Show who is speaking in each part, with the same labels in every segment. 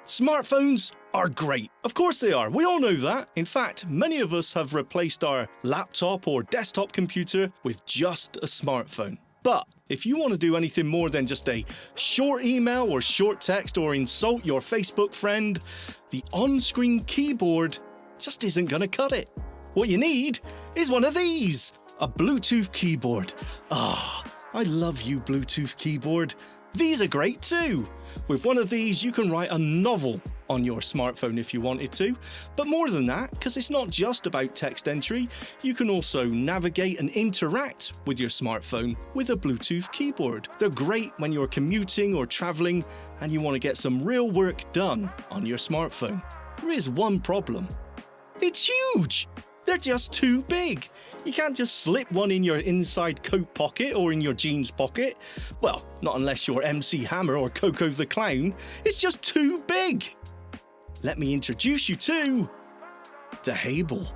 Speaker 1: Smartphones are great. Of course they are. We all know that. In fact, many of us have replaced our laptop or desktop computer with just a smartphone. But if you want to do anything more than just a short email or short text or insult your Facebook friend, the on-screen keyboard just isn't going to cut it. What you need is one of these, a Bluetooth keyboard. I love you, Bluetooth keyboard. These are great too. With one of these, you can write a novel on your smartphone if you wanted to. But more than that, because it's not just about text entry, you can also navigate and interact with your smartphone with a Bluetooth keyboard. They're great when you're commuting or traveling and you want to get some real work done on your smartphone. There is one problem. It's huge! They're just too big. You can't just slip one in your inside coat pocket or in your jeans pocket. Well, not unless you're MC Hammer or Coco the Clown. It's just too big. Let me introduce you to the Hable.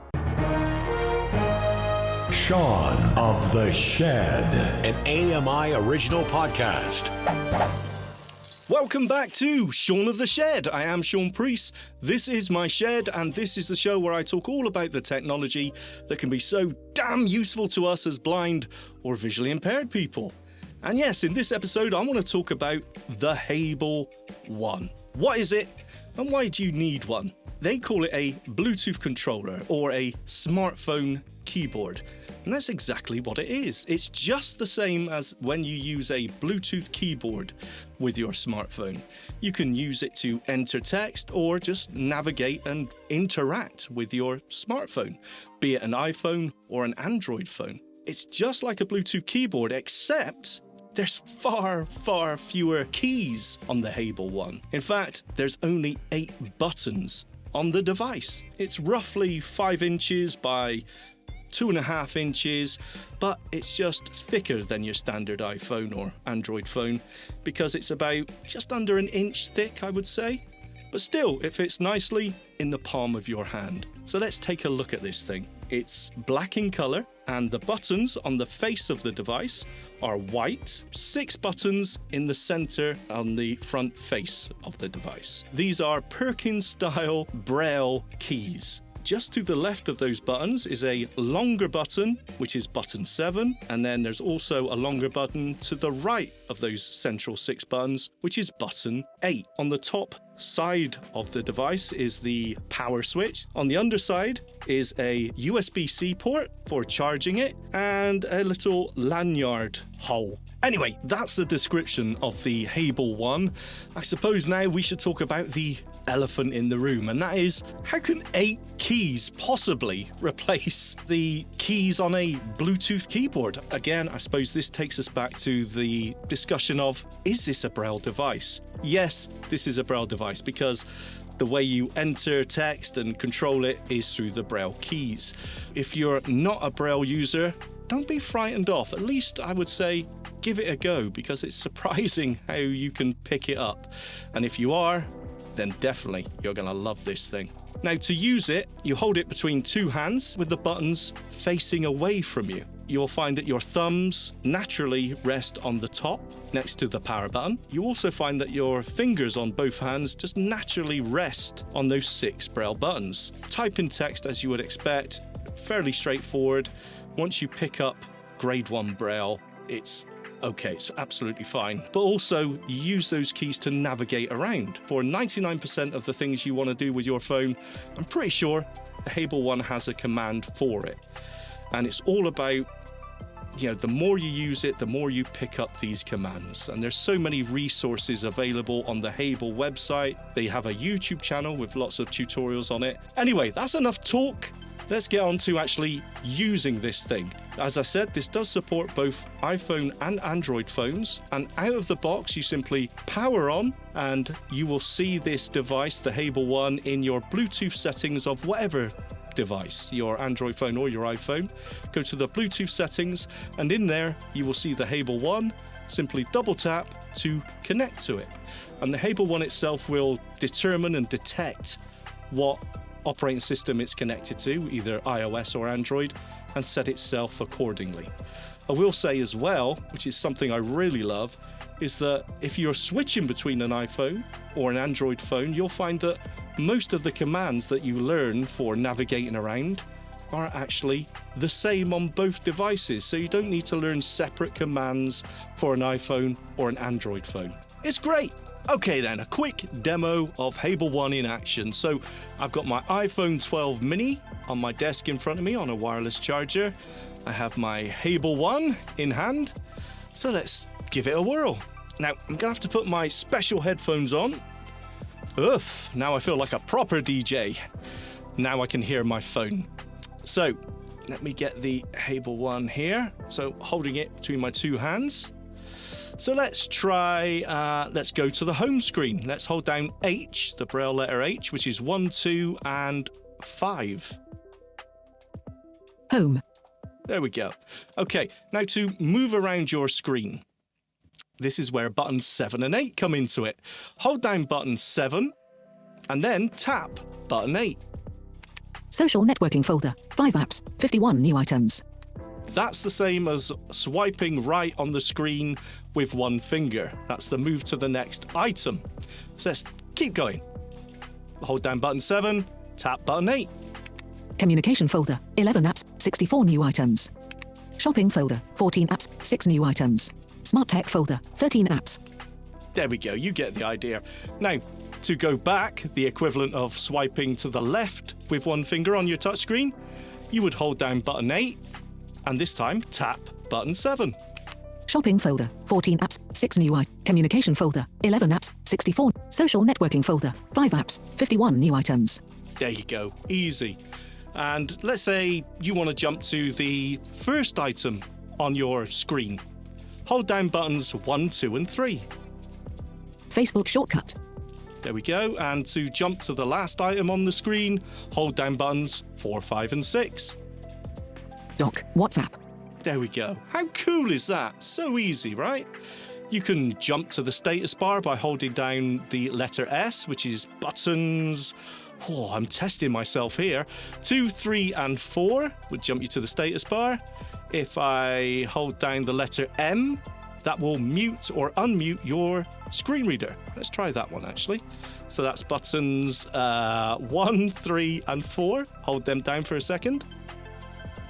Speaker 2: Shaun of the Shed, an AMI original podcast.
Speaker 1: Welcome back to Shaun of the Shed. I am Shaun Preece. This is my shed, and this is the show where I talk all about the technology that can be so damn useful to us as blind or visually impaired people. And yes, in this episode, I want to talk about the Hable One. What is it, and why do you need one? They call it a Bluetooth controller or a smartphone keyboard. And that's exactly what it is. It's just the same as when you use a Bluetooth keyboard with your smartphone. You can use it to enter text or just navigate and interact with your smartphone, be it an iPhone or an Android phone. It's just like a Bluetooth keyboard, except there's far, far fewer keys on the Hable One. In fact, there's only 8 buttons on the device. It's roughly 5 inches by 2.5 inches, but it's just thicker than your standard iPhone or Android phone because it's about just under an inch thick, I would say. But still, it fits nicely in the palm of your hand. So let's take a look at this thing. It's black in color, and the buttons on the face of the device are white. 6 buttons in the center on the front face of the device. These are Perkins-style Braille keys. Just to the left of those buttons is a longer button, which is button 7, and then there's also a longer button to the right of those central 6 buttons, which is button 8. On the top side of the device is the power switch. On the underside is a USB-C port for charging it, and a little lanyard hole. Anyway, that's the description of the Hable One. I suppose now we should talk about the elephant in the room, and that is, how can 8 keys possibly replace the keys on a Bluetooth keyboard? Again, I suppose this takes us back to the discussion of, is this a Braille device? Yes, this is a Braille device because the way you enter text and control it is through the Braille keys. If you're not a Braille user, don't be frightened off. At least I would say give it a go, because it's surprising how you can pick it up. And if you are, then definitely you're going to love this thing. Now, to use it, you hold it between 2 hands with the buttons facing away from you. You'll find that your thumbs naturally rest on the top next to the power button. You also find that your fingers on both hands just naturally rest on those 6 Braille buttons. Type in text as you would expect, fairly straightforward. Once you pick up grade 1 Braille, it's okay, it's absolutely fine. But also use those keys to navigate around. For 99% of the things you want to do with your phone, I'm pretty sure the Hable One has a command for it. And it's all about, the more you use it, the more you pick up these commands. And there's so many resources available on the Hable website. They have a YouTube channel with lots of tutorials on it. Anyway, that's enough talk. Let's get on to actually using this thing. As I said, this does support both iPhone and Android phones, and out of the box you simply power on and you will see this device, the Hable One, in your Bluetooth settings of whatever device, your Android phone or your iPhone. Go to the Bluetooth settings, and in there you will see the Hable One. Simply double tap to connect to it, and the Hable One itself will determine and detect what operating system it's connected to, either iOS or Android, and set itself accordingly. I will say as well, which is something I really love, is that if you're switching between an iPhone or an Android phone, you'll find that most of the commands that you learn for navigating around are actually the same on both devices. So you don't need to learn separate commands for an iPhone or an Android phone. It's great. Okay then, a quick demo of Hable One in action. So I've got my iPhone 12 mini on my desk in front of me on a wireless charger. I have my Hable One in hand. So let's give it a whirl. Now, I'm gonna have to put my special headphones on. Oof, now I feel like a proper DJ. Now I can hear my phone. So, let me get the Hable One here. So, holding it between my two hands. So let's try, let's go to the home screen. Let's hold down H, the Braille letter H, which is 1, 2, and 5.
Speaker 3: Home.
Speaker 1: There we go. Okay, now to move around your screen. This is where buttons 7 and 8 come into it. Hold down button 7 and then tap button 8.
Speaker 3: Social networking folder. 5 apps. 51 new items.
Speaker 1: That's the same as swiping right on the screen with one finger. That's the move to the next item. So let's keep going. Hold down button 7, tap button 8.
Speaker 3: Communication folder. 11 apps. 64 new items. Shopping folder. 14 apps. 6 new items. Smart tech folder. 13 apps.
Speaker 1: There we go, you get the idea. Now, to go back, the equivalent of swiping to the left with one finger on your touchscreen, you would hold down button 8, and this time tap button 7.
Speaker 3: Shopping folder. 14 apps. 6 new items. Communication folder. 11 apps. 64. Social networking folder. 5 apps. 51 new items.
Speaker 1: There you go, easy. And let's say you want to jump to the first item on your screen. Hold down buttons 1, 2, and 3.
Speaker 3: Facebook shortcut.
Speaker 1: There we go. And to jump to the last item on the screen, hold down buttons 4, 5, and 6.
Speaker 3: Dock. WhatsApp.
Speaker 1: There we go. How cool is that? So easy, right? You can jump to the status bar by holding down the letter S, which is buttons. Oh, I'm testing myself here. 2, 3, and 4 would jump you to the status bar. If I hold down the letter M, that will mute or unmute your screen reader. Let's try that one, actually. So that's buttons 1, 3, and 4. Hold them down for a second.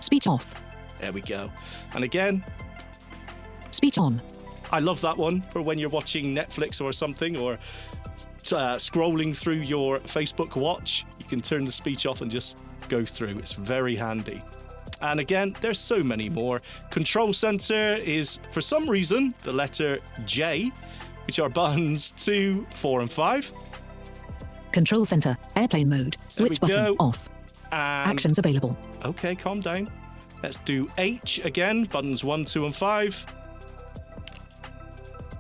Speaker 3: Speech off.
Speaker 1: There we go. And again,
Speaker 3: Speech on.
Speaker 1: I love that one for when you're watching Netflix or something, or scrolling through your Facebook watch. You can turn the speech off and just go through. It's very handy. And again, there's so many more. Control center is, for some reason, the letter J, which are buttons 2, 4, and 5.
Speaker 3: Control center. Airplane mode. Switch
Speaker 1: we
Speaker 3: button
Speaker 1: go.
Speaker 3: off.
Speaker 1: And
Speaker 3: Actions available.
Speaker 1: okay, calm down. Let's do H again, buttons 1, 2, and 5.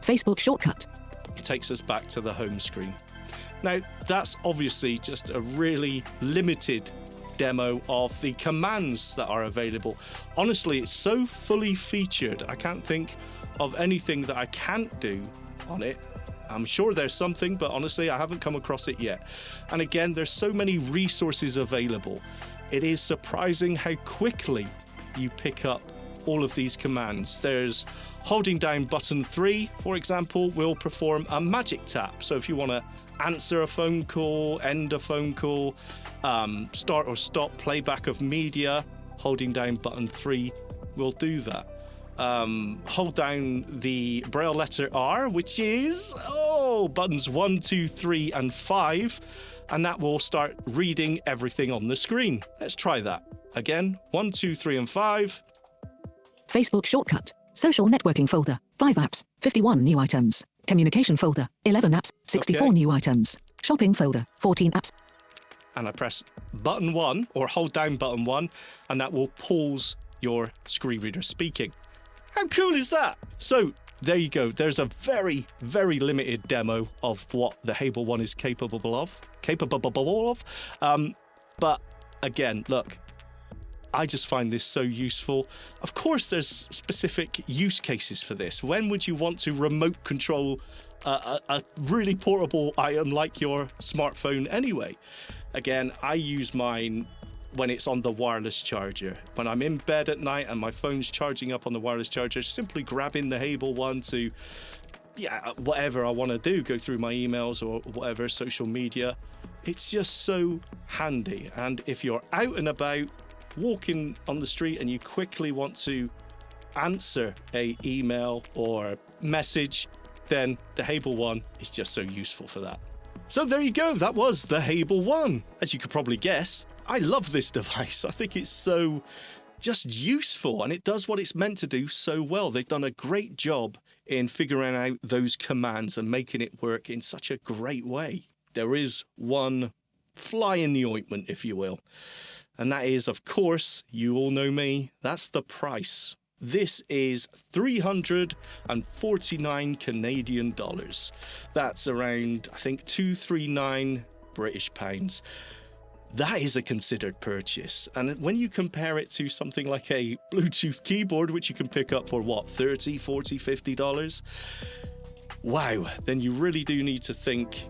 Speaker 3: Facebook shortcut.
Speaker 1: Takes us back to the home screen. Now, that's obviously just a really limited demo of the commands that are available. Honestly, it's so fully featured, I can't think of anything that I can't do on it. I'm sure there's something, but honestly, I haven't come across it yet. And again, there's so many resources available. It is surprising how quickly you pick up all of these commands. There's holding down button 3, for example, will perform a magic tap. So if you want to answer a phone call, end a phone call, start or stop playback of media, holding down button 3 will do that. Hold down the Braille letter R, which is buttons 1, 2, 3, and 5, and that will start reading everything on the screen. Let's try that. Again, 1, 2, 3, and 5.
Speaker 3: Facebook shortcut. Social networking folder. 5 apps. 51 new items. Communication folder. 11 apps. 64
Speaker 1: Okay.
Speaker 3: new items. Shopping folder. 14 apps.
Speaker 1: And I press button 1 or hold down button 1, and that will pause your screen reader speaking. How cool is that? So there you go. There's a very, very limited demo of what the Hable One is capable of. But again, look, I just find this so useful. Of course, there's specific use cases for this. When would you want to remote control a really portable item like your smartphone anyway? Again, I use mine when it's on the wireless charger. When I'm in bed at night and my phone's charging up on the wireless charger, simply grabbing the Hable One to whatever I want to do, go through my emails or whatever, social media. It's just so handy. And if you're out and about, walking on the street, and you quickly want to answer a email or message, then the Hable One is just so useful for that. So there you go, that was the Hable One. As you could probably guess, I love this device. I think it's so just useful, and it does what it's meant to do so well. They've done a great job in figuring out those commands and making it work in such a great way. There is one fly in the ointment, if you will, and that is, of course, you all know me, that's the price. This is 349 Canadian dollars. That's around, I think, 239 British pounds. That is a considered purchase. And when you compare it to something like a Bluetooth keyboard, which you can pick up for what, $30, $40, $50? Wow, then you really do need to think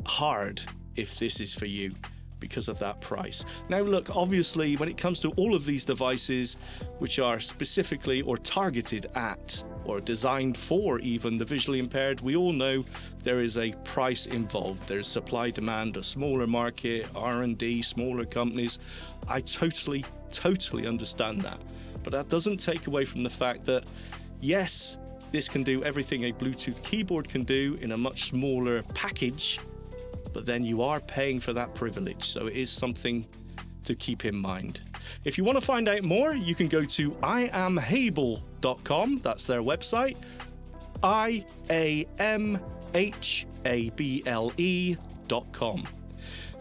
Speaker 1: hard if this is for you, because of that price. Now look, obviously when it comes to all of these devices which are specifically or targeted at or designed for even the visually impaired, we all know there is a price involved. There's supply demand, a smaller market, R&D, smaller companies. I totally understand that. But that doesn't take away from the fact that yes, this can do everything a Bluetooth keyboard can do in a much smaller package, but then you are paying for that privilege, so it is something to keep in mind. If you want to find out more, you can go to iamhable.com, that's their website, iamhable.com.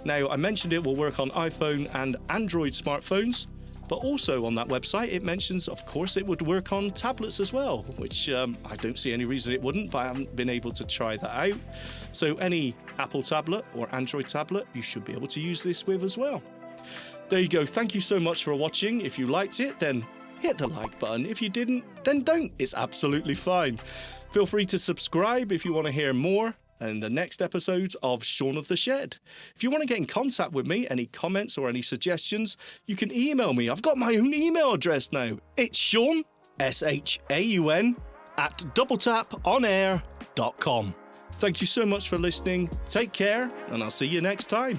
Speaker 1: Now, I mentioned it will work on iPhone and Android smartphones, but also on that website it mentions, of course, it would work on tablets as well, which I don't see any reason it wouldn't, but I haven't been able to try that out. So any Apple tablet or Android tablet, you should be able to use this with as well. There you go. Thank you so much for watching. If you liked it, then hit the like button. If you didn't, then don't. It's absolutely fine. Feel free to subscribe if you want to hear more and the next episodes of Shaun of the Shed. If you want to get in contact with me, any comments or any suggestions, you can email me. I've got my own email address now. It's Shaun, SHAUN, @doubletaponair.com. Thank you so much for listening. Take care, and I'll see you next time.